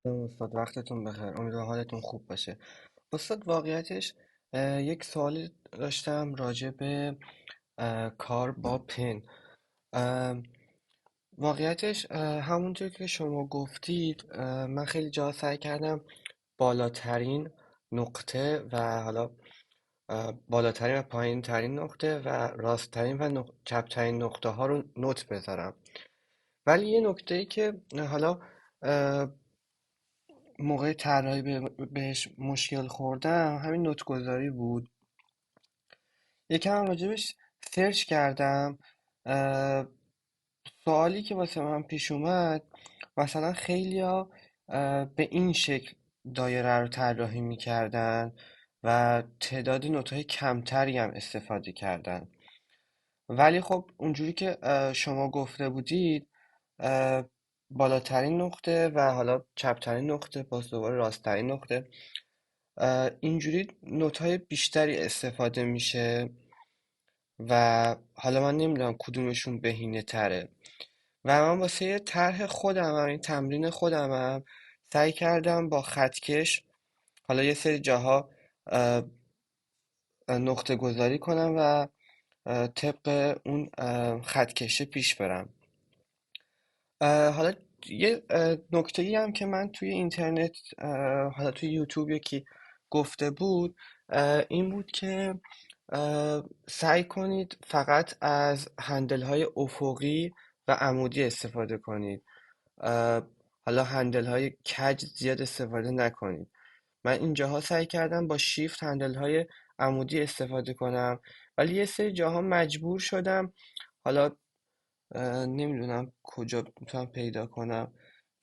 استاد وقتتون بخیر، امیدوارم حالتون خوب باشه. استاد واقعیتش یک سوالی داشتم راجع به کار با پن. اه، واقعیتش همونجور که شما گفتید، من خیلی جا سعی کردم بالاترین نقطه و حالا بالاترین و پایین ترین نقطه و راستترین و چپترین نقطه ها رو نوت بذارم. ولی یه نکته ای که حالا موقع طراحی بهش مشکل خوردم همین نوت‌گذاری بود. یکم هم راجبش سرچ کردم. اه، سوالی که واسه من پیش اومد، مثلا خیلیا به این شکل دایره رو طراحی میکردن و تعداد نوت‌های کمتری هم استفاده کردن. ولی خب اونجوری که شما گفته بودید، اه، بالاترین نقطه و حالا چپترین نقطه باز دوباره راستترین نقطه، اینجوری نوت‌های بیشتری استفاده میشه و حالا من نمیدونم کدومشون بهینه تره. و من واسه یه طرح خودم این تمرین خودمم سعی کردم با خطکش حالا یه سری جاها اه، نقطه گذاری کنم و طبق اون خطکشه پیش برم. حالا یه نکته ای هم که من توی اینترنت، حالا توی یوتیوب یکی گفته بود، این بود که سعی کنید فقط از هندل های افقی و عمودی استفاده کنید. اه، حالا هندل های کج زیاد استفاده نکنید. من اینجاها سعی کردم با شیفت هندل های عمودی استفاده کنم، ولی یه سری جاها مجبور شدم. حالا نمیدونم کجا میتونم پیدا کنم،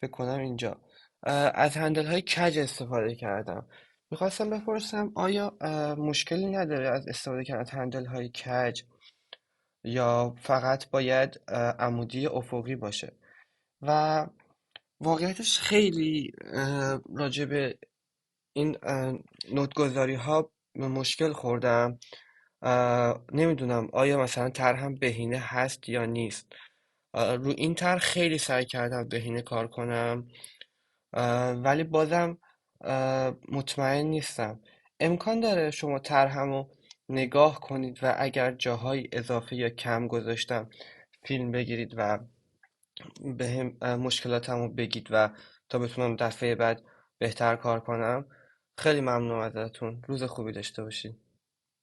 فکر کنم اینجا از هندل های کج استفاده کردم. میخواستم بپرسم آیا مشکلی نداره از استفاده کردن از هندل های کج، یا فقط باید عمودی افقی باشه؟ و واقعیتش خیلی راجع به این نوت‌گذاری ها مشکل خوردم. نمیدونم آیا مثلا طرحم بهینه هست یا نیست. رو این طرح خیلی سعی کردم بهینه کار کنم، ولی بازم مطمئن نیستم. امکان داره شما طرحمو نگاه کنید و اگر جاهای اضافه یا کم گذاشتم فیلم بگیرید و به هم مشکلاتمو بگید و تا بتونم دفعه بعد بهتر کار کنم. خیلی ممنونم ازتون. روز خوبی داشته باشید.